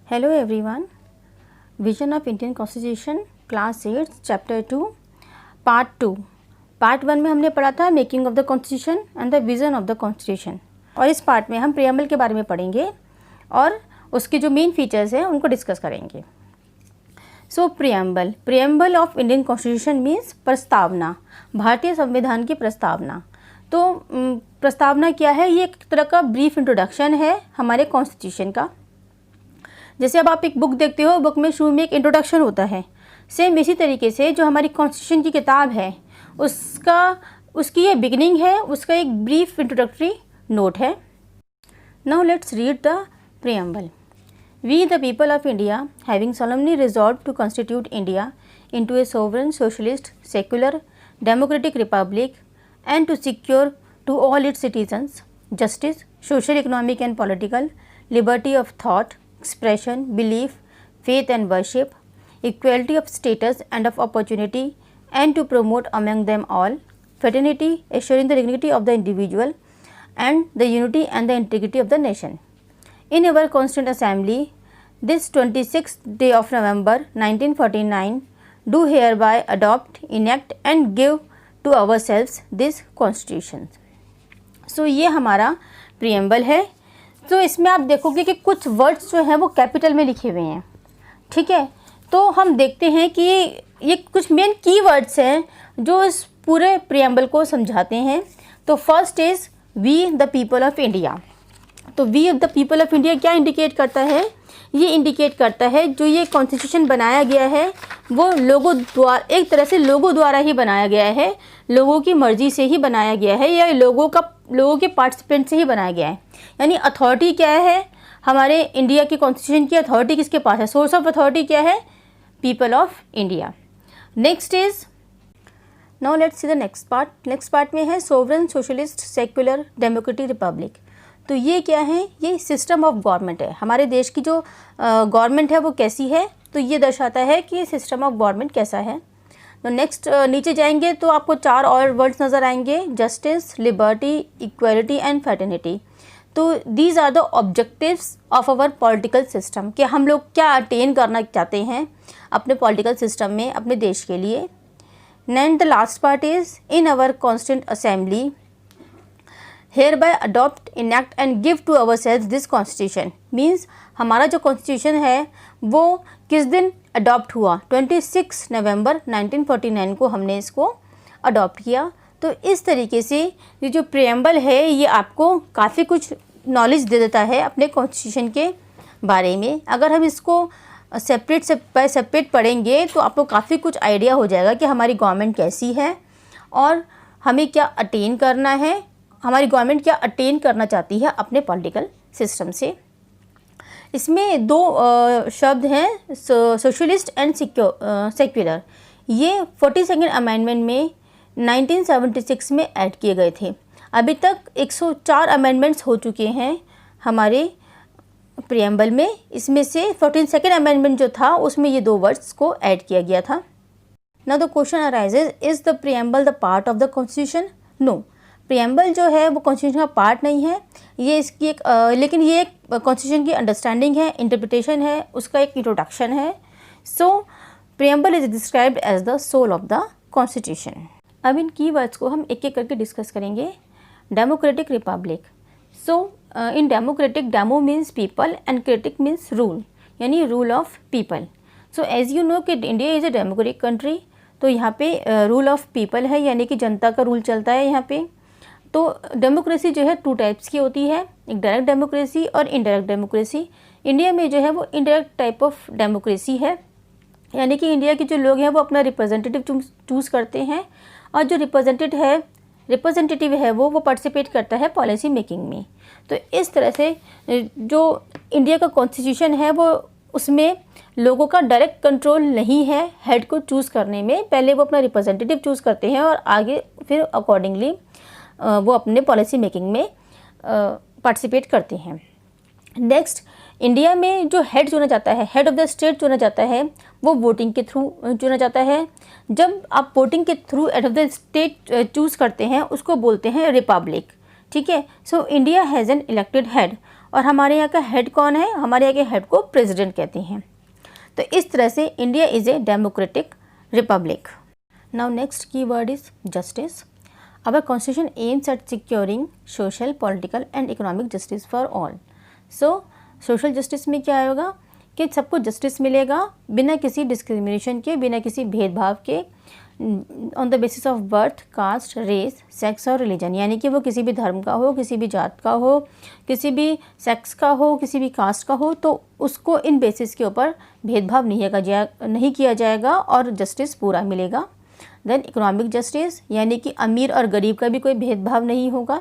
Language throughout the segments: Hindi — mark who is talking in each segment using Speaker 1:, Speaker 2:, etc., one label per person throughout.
Speaker 1: Hello everyone. Vision of Indian constitution class 8 chapter 2 part 2। Part 1 में हमने पढ़ा था making of the constitution and the vision of the constitution, और इस पार्ट में हम प्रियम्बल के बारे में पढ़ेंगे और उसके जो मेन फीचर्स हैं उनको डिस्कस करेंगे। So preamble of Indian constitution means प्रस्तावना, भारतीय संविधान की प्रस्तावना। तो प्रस्तावना क्या है? ये एक तरह का ब्रीफ इंट्रोडक्शन है हमारे कॉन्स्टिट्यूशन का। जैसे अब आप एक बुक देखते हो, बुक में शुरू में एक इंट्रोडक्शन होता है, सेम इसी तरीके से जो हमारी कॉन्स्टिट्यूशन की किताब है उसकी ये बिगिनिंग है, उसका एक ब्रीफ इंट्रोडक्टरी नोट है। Now let's read the preamble. We the people of India having solemnly resolved to constitute India into a sovereign socialist secular democratic republic and to secure to all its citizens justice, social, economic and political liberty of thought, expression, belief, faith and worship, equality of status and of opportunity, and to promote among them all fraternity, assuring the dignity of the individual and the unity and the integrity of the nation. In our Constituent Assembly, this 26th day of November 1949, do hereby adopt, enact and give to ourselves this Constitution. So ये हमारा प्रियम्बल है। तो इसमें आप देखोगे कि कुछ वर्ड्स जो हैं वो कैपिटल में लिखे हुए हैं, ठीक है। तो हम देखते हैं कि ये कुछ मेन की वर्ड्स हैं जो इस पूरे प्रियम्बल को समझाते हैं। तो first is we the people of India. तो we the people of India क्या इंडिकेट करता है? ये इंडिकेट करता है जो ये कॉन्स्टिट्यूशन बनाया गया है वो लोगों द्वारा, एक तरह से लोगों द्वारा ही बनाया गया है, लोगों की मर्जी से ही बनाया गया है, या लोगों के पार्टिसिपेंट से ही बनाया गया है। यानी अथॉरिटी क्या है? हमारे इंडिया की कॉन्स्टिट्यूशन की अथॉरिटी किसके पास है? सोर्स ऑफ अथॉरिटी क्या है? People of India. Next is, now let's see the next part. Next part में है sovereign socialist secular democratic Republic. तो ये क्या है? ये सिस्टम ऑफ गवर्नमेंट है। हमारे देश की जो गवर्नमेंट है वो कैसी है, तो ये दर्शाता है कि सिस्टम ऑफ गवर्नमेंट कैसा है। तो नेक्स्ट नीचे जाएंगे तो आपको 4 और वर्ड्स नज़र आएंगे, justice, liberty, equality and fraternity. तो these are the objectives of our political system, कि हम लोग क्या अटेन करना चाहते हैं अपने पॉलिटिकल सिस्टम में, अपने देश के लिए। And the last part is in our constituent assembly hereby adopt, enact and give to ourselves this constitution। Means हमारा जो कॉन्स्टिट्यूशन है वो किस दिन अडॉप्ट हुआ? 26 नवंबर 1949 को हमने इसको अडॉप्ट किया। तो इस तरीके से ये जो प्रियम्बल है ये आपको काफ़ी कुछ नॉलेज दे देता है अपने कॉन्स्टिट्यूशन के बारे में। अगर हम इसको सेपरेट पढ़ेंगे तो आपको काफ़ी कुछ आइडिया हो जाएगा कि हमारी गवर्नमेंट कैसी है और हमें क्या अटेन करना है, हमारी गवर्नमेंट क्या अटेन करना चाहती है अपने पॉलिटिकल सिस्टम से। इसमें 2 शब्द हैं, सोशलिस्ट एंड सेक्युलर। ये 42nd अमेंडमेंट में 1976 में ऐड किए गए थे। अभी तक 104 अमेंडमेंट्स हो चुके हैं हमारे प्रियम्बल में। इसमें से 42nd अमेंडमेंट जो था उसमें ये 2 वर्ड्स को ऐड किया गया था। Now the question arises, is the preamble the part of the constitution? No, preamble जो है वो कॉन्स्टिट्यूशन का पार्ट नहीं है। ये इसकी एक लेकिन ये एक कॉन्स्टिट्यूशन की अंडरस्टैंडिंग है, इंटरप्रिटेशन है, उसका एक इंट्रोडक्शन है। So preamble is described as the soul of the constitution. अब इन की वर्ड्स को हम एक एक करके डिस्कस करेंगे। Democratic republic. So in democratic, demo means people and cratic means rule, यानी rule of people. So as you know कि India is a democratic country. तो यहाँ पे रूल ऑफ पीपल है, यानी कि जनता का रूल चलता है यहाँ पे। तो डेमोक्रेसी जो है 2 टाइप्स की होती है, एक डायरेक्ट डेमोक्रेसी और इनडायरेक्ट डेमोक्रेसी। इंडिया में जो है वो इनडायरेक्ट टाइप ऑफ डेमोक्रेसी है, यानी कि इंडिया के जो लोग हैं वो अपना रिप्रेजेंटेटिव चूज़ करते हैं, और जो रिप्रेजेंटेटिव है वो पार्टिसिपेट करता है पॉलिसी मेकिंग में। तो इस तरह से जो इंडिया का कॉन्स्टिट्यूशन है वो उसमें लोगों का डायरेक्ट कंट्रोल नहीं है हेड को चूज़ करने में। पहले वो अपना रिप्रेजेंटेटिव चूज़ करते हैं और आगे फिर अकॉर्डिंगली वो अपने पॉलिसी मेकिंग में पार्टिसिपेट करते हैं। नेक्स्ट, इंडिया में जो हेड चुना जाता है, हेड ऑफ द स्टेट चुना जाता है, वो वोटिंग के थ्रू चुना जाता है। जब आप वोटिंग के through head of the state choose करते हैं उसको बोलते हैं रिपब्लिक, ठीक है। So India has an elected head और हमारे यहाँ का हेड कौन है, हमारे यहाँ के हेड को प्रेसिडेंट कहते हैं। तो इस तरह से India is a democratic republic. Now next key word is justice. Our constitution aims at securing social, political and economic justice for all. So, social justice में क्या होगा कि सबको जस्टिस मिलेगा बिना किसी डिस्क्रिमिनेशन के, बिना किसी भेदभाव के, on the basis of birth, caste, race, sex और रिलीजन, यानी कि वो किसी भी धर्म का हो, किसी भी जात का हो, किसी भी सेक्स का हो, किसी भी कास्ट का हो, तो उसको इन बेसिस के ऊपर भेदभाव नहीं किया जाएगा और जस्टिस पूरा मिलेगा। देन इकोनॉमिक जस्टिस, यानी कि अमीर और गरीब का भी कोई भेदभाव नहीं होगा।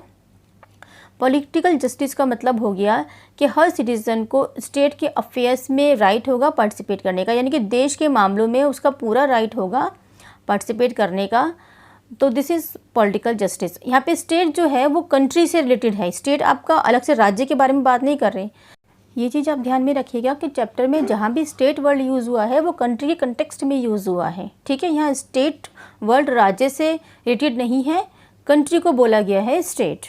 Speaker 1: पॉलिटिकल जस्टिस का मतलब हो गया कि हर सिटीज़न को स्टेट के अफेयर्स में राइट होगा पार्टिसिपेट करने का, यानी कि देश के मामलों में उसका पूरा राइट होगा पार्टिसिपेट करने का। तो दिस इज़ पॉलिटिकल जस्टिस। यहाँ पे स्टेट जो है वो कंट्री से रिलेटेड है, स्टेट आपका अलग से राज्य के बारे में बात नहीं कर रहे। ये चीज़ आप ध्यान में रखिएगा कि चैप्टर में जहाँ भी स्टेट वर्ड यूज़ हुआ है वो कंट्री के कंटेक्स्ट में यूज़ हुआ है, ठीक है। यहाँ स्टेट वर्ड राज्य से रिलेटेड नहीं है, कंट्री को बोला गया है state.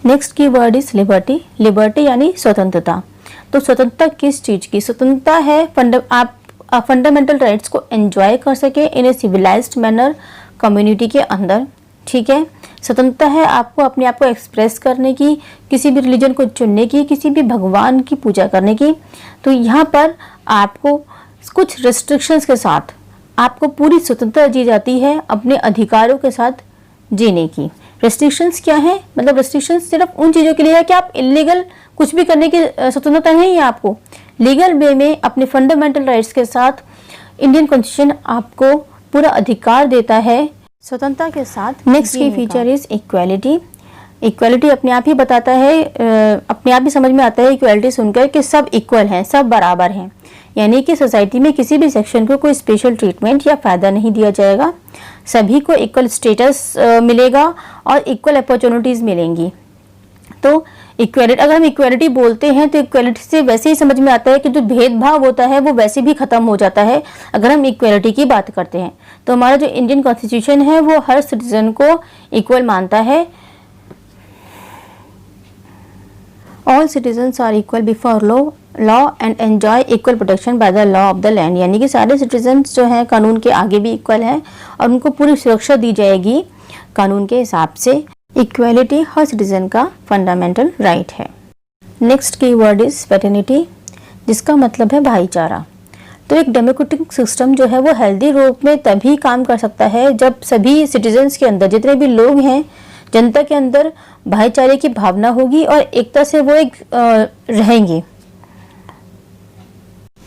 Speaker 1: Next key word is liberty. Liberty यानी स्वतंत्रता। तो स्वतंत्रता किस चीज़ की? स्वतंत्रता है आप फंडामेंटल राइट्स को एंजॉय कर सके इन ए सिविलाइज्ड मैनर कम्युनिटी के अंदर, ठीक है। स्वतंत्रता है आपको अपने आप को एक्सप्रेस करने की, किसी भी रिलीजन को चुनने की, किसी भी भगवान की पूजा करने की। तो यहाँ पर आपको कुछ रेस्ट्रिक्शंस के साथ आपको पूरी स्वतंत्रता दी जाती है अपने अधिकारों के साथ जीने की। रेस्ट्रिक्शंस क्या है? मतलब रेस्ट्रिक्शंस सिर्फ उन चीज़ों के लिए है कि आप इलीगल कुछ भी करने की स्वतंत्रता नहीं है आपको। लीगल वे में अपने फंडामेंटल राइट्स के साथ इंडियन कॉन्स्टिट्यूशन आपको पूरा अधिकार देता है स्वतंत्रता के साथ। नेक्स्ट की फीचर इज इक्वालिटी। इक्वालिटी अपने आप ही बताता है, अपने आप ही समझ में आता है इक्वालिटी सुनकर कि सब इक्वल हैं, सब बराबर हैं, यानी कि सोसाइटी में किसी भी सेक्शन को कोई स्पेशल ट्रीटमेंट या फ़ायदा नहीं दिया जाएगा, सभी को इक्वल स्टेटस मिलेगा और इक्वल अपॉर्चुनिटीज़ मिलेंगी। तो इक्वालिटी, अगर हम इक्वालिटी बोलते हैं तो इक्वालिटी से वैसे ही समझ में आता है कि जो भेदभाव होता है वो वैसे भी ख़त्म हो जाता है अगर हम इक्वालिटी की बात करते हैं। तो हमारा जो इंडियन कॉन्स्टिट्यूशन है वो हर सिटीजन को इक्वल मानता है। All citizens are equal before law and enjoy equal protection by the law of the land, यानी कि सारे सिटीजन्स जो हैं कानून के आगे भी इक्वल हैं और उनको पूरी सुरक्षा दी जाएगी कानून के हिसाब से। इक्वालिटी हर सिटीजन का फंडामेंटल राइट है। Next key word is fraternity, जिसका मतलब है भाईचारा। तो एक डेमोक्रेटिक सिस्टम जो है वो हेल्दी रूप में तभी काम कर सकता है जब सभी सिटीजन्स के अंदर, जितने भी लोग हैं, जनता के अंदर भाईचारे की भावना होगी और एकता से वो एक रहेंगे।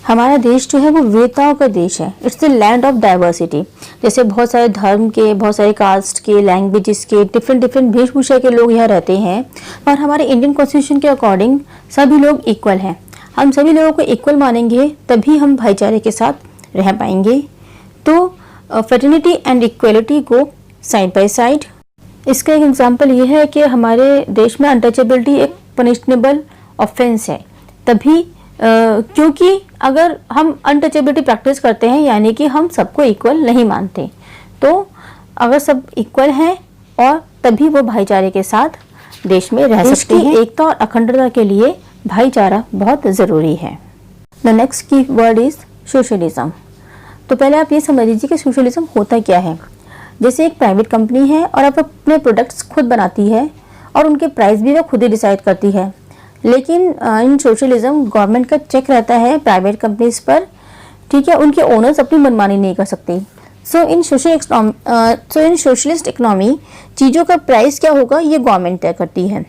Speaker 1: हमारा देश जो है वो विविधताओं का देश है, it's the land of diversity. जैसे बहुत सारे धर्म के, बहुत सारे कास्ट के, लैंग्वेजेस के, डिफरेंट वेशभूषा के लोग यहाँ रहते हैं और हमारे इंडियन कॉन्स्टिट्यूशन के अकॉर्डिंग सभी लोग इक्वल हैं। हम सभी लोगों को इक्वल मानेंगे तभी हम भाईचारे के साथ रह पाएंगे। तो फ्रेटर्निटी एंड इक्वलिटी को साइड बाय साइड। इसका एक एग्जांपल ये है कि हमारे देश में अनटचेबिलिटी एक पनिशनेबल ऑफेंस है, तभी क्योंकि अगर हम अनटचेबिलिटी प्रैक्टिस करते हैं यानी कि हम सबको इक्वल नहीं मानते। तो अगर सब इक्वल हैं और तभी वो भाईचारे के साथ देश में रह सकते हैं। एकता और अखंडता के लिए भाईचारा बहुत ज़रूरी है। The next key word is socialism. तो पहले आप ये समझ लीजिए कि सोशलिज्म होता क्या है। जैसे एक प्राइवेट कंपनी है और आप अपने प्रोडक्ट्स खुद बनाती है और उनके प्राइस भी वो खुद ही डिसाइड करती है, लेकिन इन सोशलिज्म गवर्नमेंट का चेक रहता है प्राइवेट कंपनीज पर, ठीक है। उनके ओनर्स अपनी मनमानी नहीं कर सकते। सो इन सोशलिस्ट इकोनॉमी चीज़ों का प्राइस क्या होगा ये गवर्नमेंट तय करती है।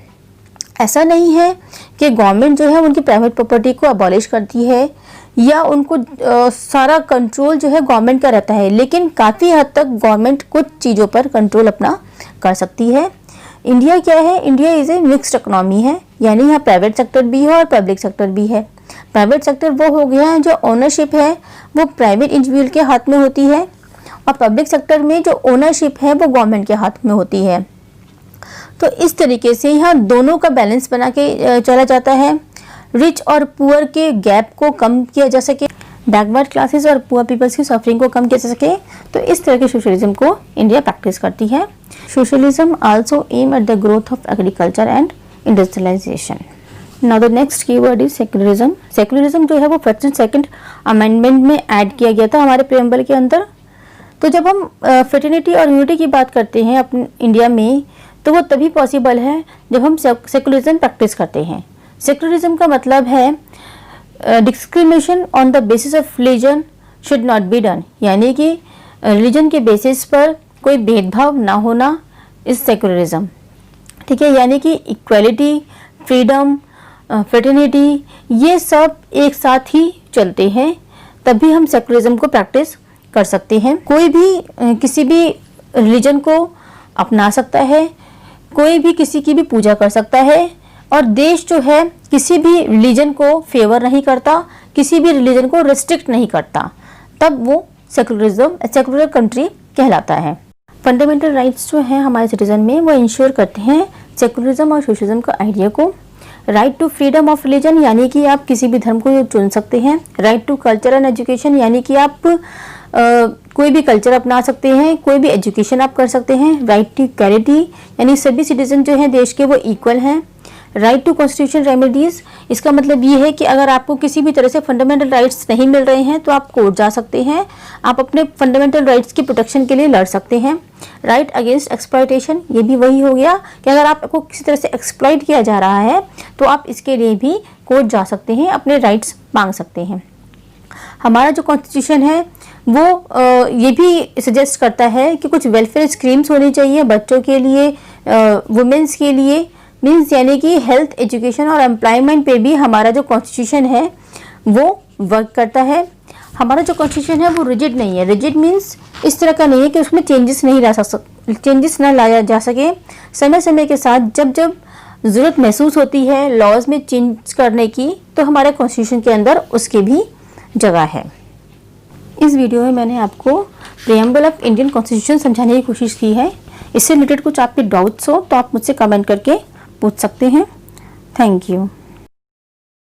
Speaker 1: ऐसा नहीं है कि गवर्नमेंट जो है उनकी प्राइवेट प्रॉपर्टी को अबॉलिश करती है या उनको सारा कंट्रोल जो है गवर्नमेंट का रहता है, लेकिन काफ़ी हद तक गवर्नमेंट कुछ चीज़ों पर कंट्रोल अपना कर सकती है। इंडिया क्या है? India is A mixed economy है, यानी यहाँ प्राइवेट सेक्टर भी है और पब्लिक सेक्टर भी है। प्राइवेट सेक्टर वो हो गया है जो ओनरशिप है वो प्राइवेट इंडिविजुअल के हाथ में होती है और पब्लिक सेक्टर में जो ओनरशिप है वो गवर्नमेंट के हाथ में होती है। तो इस तरीके से यहाँ दोनों का बैलेंस बना के चला जाता है। रिच और पुअर के गैप को कम किया जा सके, बैकवर्ड क्लासेस और पुअर पीपल्स की सफरिंग को कम किया जा सके। तो इस तरह के सोशलिज्म को इंडिया प्रैक्टिस करती है। Socialism also aim at the growth of agriculture and industrialisation. Now the next keyword is secularism. Secularism जो है वो 52nd अमेंडमेंट में ऐड किया गया था हमारे प्रेम्बल के अंदर। तो जब हम फ्रेटर्निटी और यूनिटी की बात करते हैं अपने इंडिया में, तो वो तभी पॉसिबल है जब हम सेक्युलरिज्म प्रैक्टिस करते हैं। सेक्युलरिज्म का मतलब है discrimination on the basis of religion should not be done, यानी कि रिलीजन के बेसिस पर कोई भेदभाव ना होना इज सेक्युलरिज्म। ठीक है, यानी कि इक्वलिटी, फ्रीडम, फ्रेटर्निटी, ये सब एक साथ ही चलते हैं, तभी हम सेक्युलरिज्म को प्रैक्टिस कर सकते हैं। कोई भी किसी भी रिलीजन को अपना सकता है, कोई भी किसी की भी पूजा कर सकता है, और देश जो है किसी भी रिलीजन को फेवर नहीं करता, किसी भी रिलीजन को रिस्ट्रिक्ट नहीं करता, तब वो सेक्युलर कंट्री कहलाता है। फंडामेंटल राइट्स जो हैं हमारे सिटीजन में, वो इंश्योर करते हैं सेक्युलरिज्म और सोशलिज्म का आइडिया को। Right to freedom of religion, यानी कि आप किसी भी धर्म को चुन सकते हैं। Right to culture and education, यानी कि आप कोई भी कल्चर अपना सकते हैं, कोई भी एजुकेशन आप कर सकते हैं। राइट टू इक्वालिटी, यानी सभी सिटीजन जो हैं देश के वो इक्वल हैं। राइट टू कॉन्स्टिट्यूशन रेमेडीज, इसका मतलब ये है कि अगर आपको किसी भी तरह से फंडामेंटल राइट्स नहीं मिल रहे हैं तो आप कोर्ट जा सकते हैं, आप अपने फंडामेंटल राइट्स की प्रोटेक्शन के लिए लड़ सकते हैं। राइट अगेंस्ट एक्सप्लॉयटेशन, ये भी वही हो गया कि अगर आपको किसी तरह से एक्सप्लॉइट किया जा रहा है तो आप इसके लिए भी कोर्ट जा सकते हैं, अपने राइट्स मांग सकते हैं। हमारा जो कॉन्स्टिट्यूशन है वो ये भी सजेस्ट करता है कि कुछ वेलफेयर स्कीम्स होनी चाहिए बच्चों के लिए, वुमेन्स के लिए, मीन्स यानी कि हेल्थ, एजुकेशन और एम्प्लॉयमेंट पे भी हमारा जो कॉन्स्टिट्यूशन है वो वर्क करता है। हमारा जो कॉन्स्टिट्यूशन है वो रिजिड नहीं है। रिजिड मीन्स इस तरह का नहीं है कि उसमें चेंजेस ना लाया जा सके। समय समय के साथ जब जब ज़रूरत महसूस होती है लॉज में चेंज करने की, तो हमारे कॉन्स्टिट्यूशन के अंदर उसकी भी जगह है। इस वीडियो में मैंने आपको प्रीएम्बल ऑफ इंडियन कॉन्स्टिट्यूशन समझाने की कोशिश की है। इससे रिलेटेड कुछ आपके डाउट्स हो तो आप मुझसे कमेंट करके पूछ सकते हैं। Thank you.